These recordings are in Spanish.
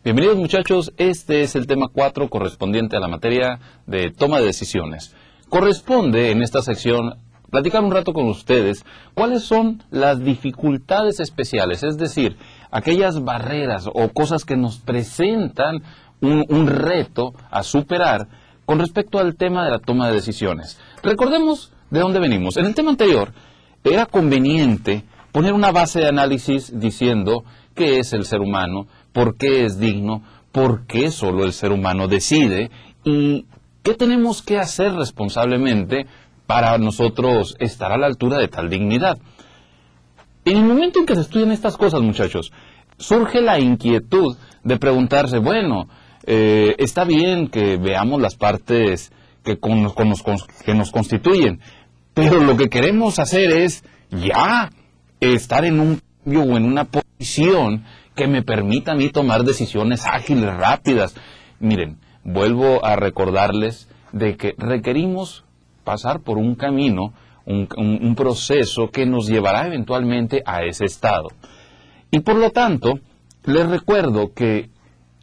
Bienvenidos muchachos, este es el tema 4 correspondiente a la materia de toma de decisiones. Corresponde en esta sección platicar un rato con ustedes cuáles son las dificultades especiales, es decir, aquellas barreras o cosas que nos presentan un reto a superar con respecto al tema de la toma de decisiones. Recordemos de dónde venimos. En el tema anterior era conveniente poner una base de análisis diciendo qué es el ser humano, por qué es digno, por qué solo el ser humano decide y qué tenemos que hacer responsablemente para nosotros estar a la altura de tal dignidad. En el momento en que se estudian estas cosas, muchachos, surge la inquietud de preguntarse, bueno, está bien que veamos las partes que nos constituyen, pero lo que queremos hacer es ya estar en un cambio o en una posición que me permita a mí tomar decisiones ágiles, rápidas. Miren, vuelvo a recordarles de que requerimos pasar por un camino, un proceso que nos llevará eventualmente a ese estado. Y por lo tanto, les recuerdo que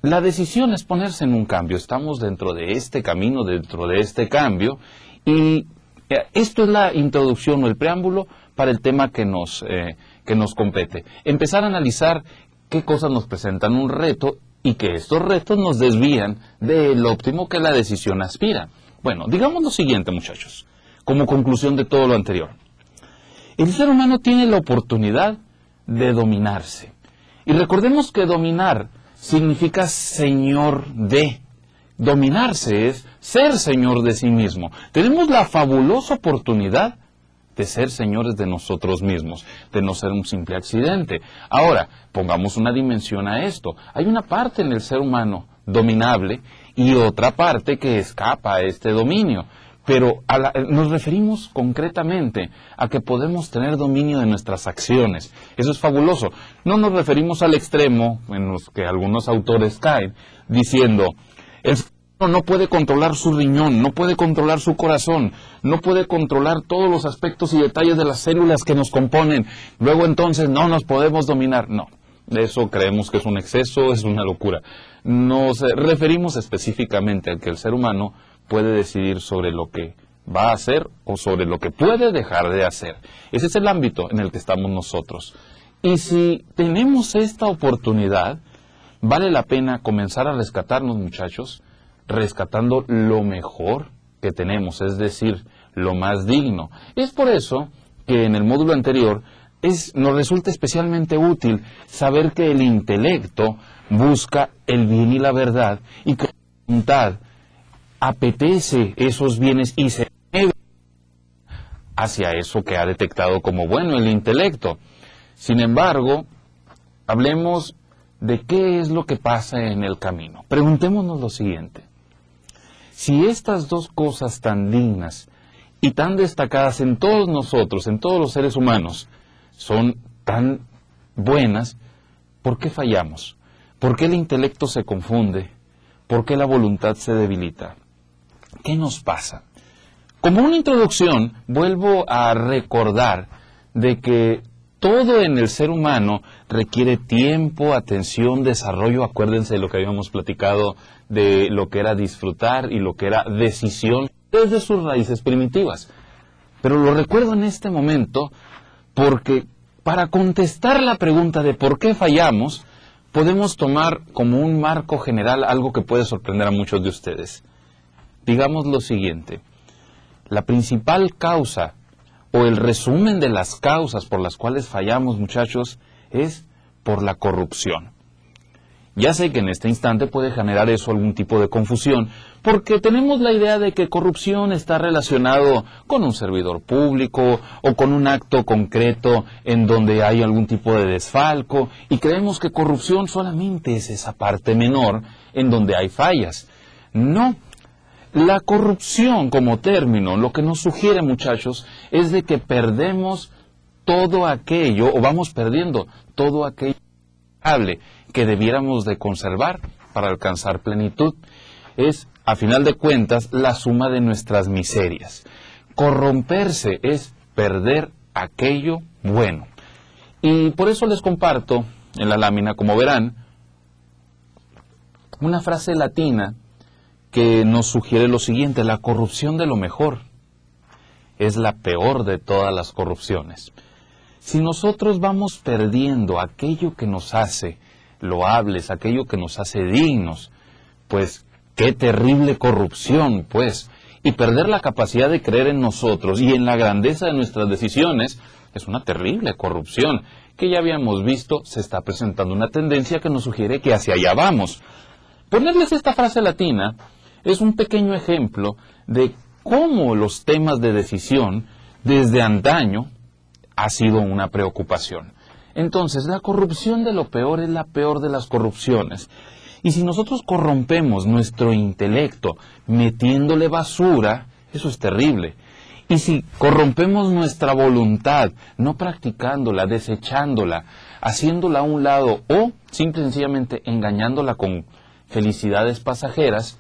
la decisión es ponerse en un cambio. Estamos dentro de este camino, dentro de este cambio, y esto es la introducción o el preámbulo para el tema que nos compete. Empezar a analizar qué cosas nos presentan un reto y que estos retos nos desvían del óptimo que la decisión aspira. Bueno, digamos lo siguiente, muchachos, como conclusión de todo lo anterior. El ser humano tiene la oportunidad de dominarse. Y recordemos que dominar significa señor de. Dominarse es ser señor de sí mismo. Tenemos la fabulosa oportunidad de ser señores de nosotros mismos, de no ser un simple accidente. Ahora, pongamos una dimensión a esto. Hay una parte en el ser humano dominable y otra parte que escapa a este dominio. Pero nos referimos concretamente a que podemos tener dominio de nuestras acciones. Eso es fabuloso. No nos referimos al extremo en los que algunos autores caen, diciendo, el ser humano no puede controlar su riñón, no puede controlar su corazón, no puede controlar todos los aspectos y detalles de las células que nos componen. Luego entonces no nos podemos dominar. No, eso creemos que es un exceso, es una locura. Nos referimos específicamente a que el ser humano puede decidir sobre lo que va a hacer o sobre lo que puede dejar de hacer. Ese es el ámbito en el que estamos nosotros. Y si tenemos esta oportunidad, vale la pena comenzar a rescatarnos, muchachos, rescatando lo mejor que tenemos, es decir, lo más digno. Es por eso que en el módulo anterior nos resulta especialmente útil saber que el intelecto busca el bien y la verdad y que la voluntad apetece esos bienes y se mueve hacia eso que ha detectado como bueno el intelecto. Sin embargo, hablemos de qué es lo que pasa en el camino. Preguntémonos lo siguiente. Si estas dos cosas tan dignas y tan destacadas en todos nosotros, en todos los seres humanos, son tan buenas, ¿por qué fallamos? ¿Por qué el intelecto se confunde? ¿Por qué la voluntad se debilita? ¿Qué nos pasa? Como una introducción, vuelvo a recordar de que todo en el ser humano requiere tiempo, atención, desarrollo. Acuérdense de lo que habíamos platicado de lo que era disfrutar y lo que era decisión desde sus raíces primitivas. Pero lo recuerdo en este momento porque para contestar la pregunta de por qué fallamos, podemos tomar como un marco general algo que puede sorprender a muchos de ustedes. Digamos lo siguiente, la principal causa o el resumen de las causas por las cuales fallamos, muchachos, es por la corrupción. Ya sé que en este instante puede generar eso algún tipo de confusión, porque tenemos la idea de que corrupción está relacionado con un servidor público o con un acto concreto en donde hay algún tipo de desfalco, y creemos que corrupción solamente es esa parte menor en donde hay fallas. No. La corrupción como término, lo que nos sugiere, muchachos, es de que perdemos todo aquello, o vamos perdiendo todo aquello que debiéramos de conservar para alcanzar plenitud. Es, a final de cuentas, la suma de nuestras miserias. Corromperse es perder aquello bueno. Y por eso les comparto en la lámina, como verán, una frase latina que nos sugiere lo siguiente: la corrupción de lo mejor es la peor de todas las corrupciones. Si nosotros vamos perdiendo aquello que nos hace loables, aquello que nos hace dignos, pues qué terrible corrupción, pues. Y perder la capacidad de creer en nosotros y en la grandeza de nuestras decisiones es una terrible corrupción que ya habíamos visto. Se está presentando una tendencia que nos sugiere que hacia allá vamos. Ponerles esta frase latina es un pequeño ejemplo de cómo los temas de decisión desde antaño ha sido una preocupación. Entonces, la corrupción de lo peor es la peor de las corrupciones. Y si nosotros corrompemos nuestro intelecto metiéndole basura, eso es terrible. Y si corrompemos nuestra voluntad, no practicándola, desechándola, haciéndola a un lado o simple y sencillamente engañándola con felicidades pasajeras,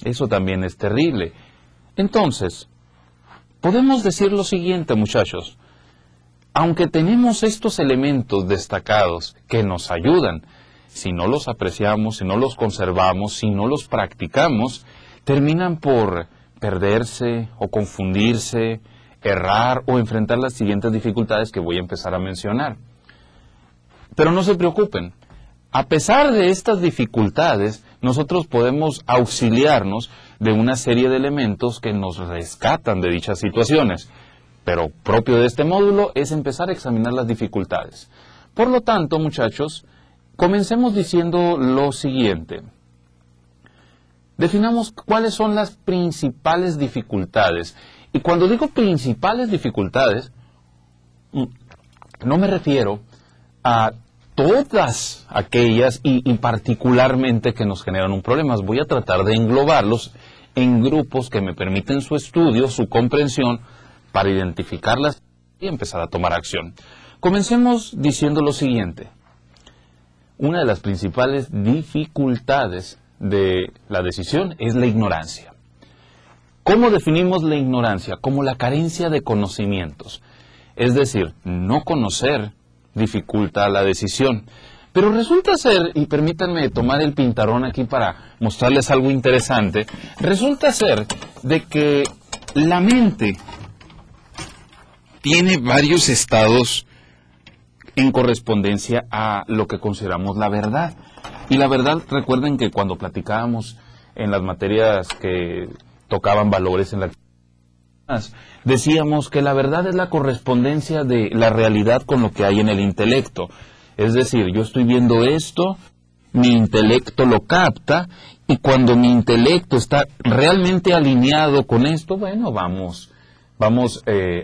eso también es terrible. Entonces, podemos decir lo siguiente, muchachos: aunque tenemos estos elementos destacados que nos ayudan, si no los apreciamos, si no los conservamos, si no los practicamos, terminan por perderse o confundirse, errar o enfrentar las siguientes dificultades que voy a empezar a mencionar. Pero no se preocupen, a pesar de estas dificultades, nosotros podemos auxiliarnos de una serie de elementos que nos rescatan de dichas situaciones. Pero propio de este módulo es empezar a examinar las dificultades. Por lo tanto, muchachos, comencemos diciendo lo siguiente. Definamos cuáles son las principales dificultades. Y cuando digo principales dificultades, no me refiero a todas aquellas y particularmente que nos generan un problema. Voy a tratar de englobarlos en grupos que me permiten su estudio, su comprensión, para identificarlas y empezar a tomar acción. Comencemos diciendo lo siguiente. Una de las principales dificultades de la decisión es la ignorancia. ¿Cómo definimos la ignorancia? Como la carencia de conocimientos. Es decir, no conocer dificulta la decisión. Pero resulta ser, y permítanme tomar el pintarón aquí para mostrarles algo interesante, resulta ser de que la mente tiene varios estados en correspondencia a lo que consideramos la verdad. Y la verdad, recuerden que cuando platicábamos en las materias que tocaban valores en la decíamos que la verdad es la correspondencia de la realidad con lo que hay en el intelecto. Es decir, yo estoy viendo esto, mi intelecto lo capta, y cuando mi intelecto está realmente alineado con esto, bueno, vamos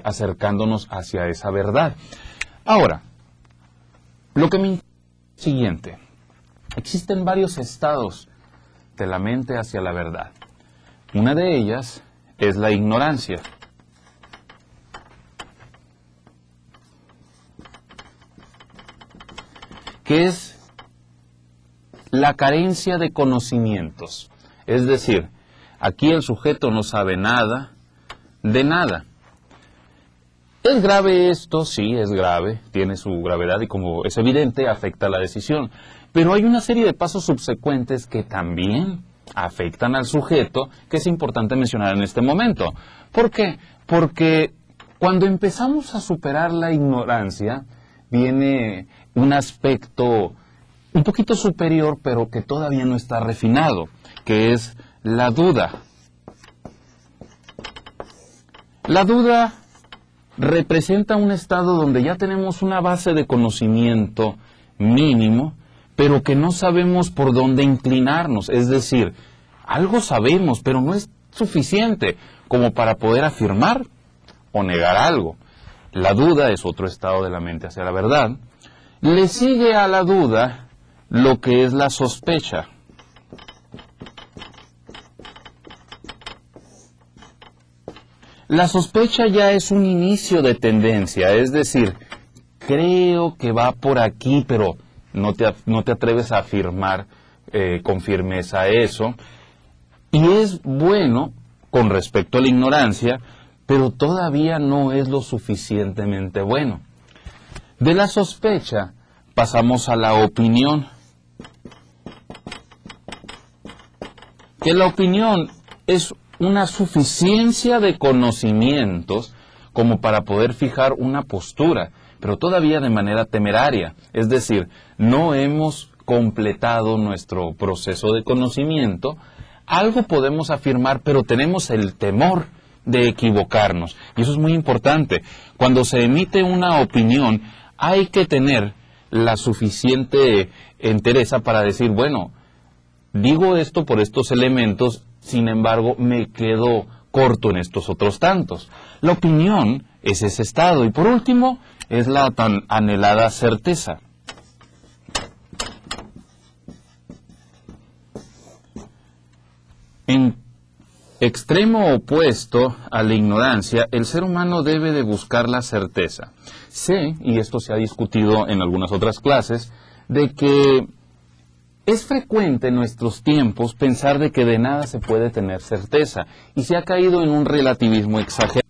acercándonos hacia esa verdad. Ahora, lo que me interesa es lo siguiente. Existen varios estados de la mente hacia la verdad. Una de ellas es la ignorancia. Que es la carencia de conocimientos. Es decir, aquí el sujeto no sabe nada de nada. ¿Es grave esto? Sí, es grave, tiene su gravedad y, como es evidente, afecta la decisión. Pero hay una serie de pasos subsecuentes que también afectan al sujeto, que es importante mencionar en este momento. ¿Por qué? Porque cuando empezamos a superar la ignorancia, viene un aspecto un poquito superior, pero que todavía no está refinado, que es la duda. La duda representa un estado donde ya tenemos una base de conocimiento mínimo, pero que no sabemos por dónde inclinarnos. Es decir, algo sabemos, pero no es suficiente como para poder afirmar o negar algo. La duda es otro estado de la mente hacia la verdad. Le sigue a la duda lo que es la sospecha. La sospecha ya es un inicio de tendencia, es decir, creo que va por aquí, pero no te atreves a afirmar con firmeza eso. Y es bueno con respecto a la ignorancia, pero todavía no es lo suficientemente bueno. De la sospecha pasamos a la opinión. que la opinión es una suficiencia de conocimientos como para poder fijar una postura, pero todavía de manera temeraria. Es decir, no hemos completado nuestro proceso de conocimiento. Algo podemos afirmar, pero tenemos el temor de equivocarnos. Y eso es muy importante. Cuando se emite una opinión, hay que tener la suficiente entereza para decir, bueno, digo esto por estos elementos, sin embargo, me quedo corto en estos otros tantos. La opinión es ese estado. Y por último, es la tan anhelada certeza. En extremo opuesto a la ignorancia, el ser humano debe de buscar la certeza. Sé, y esto se ha discutido en algunas otras clases, de que es frecuente en nuestros tiempos pensar de que de nada se puede tener certeza, y se ha caído en un relativismo exagerado.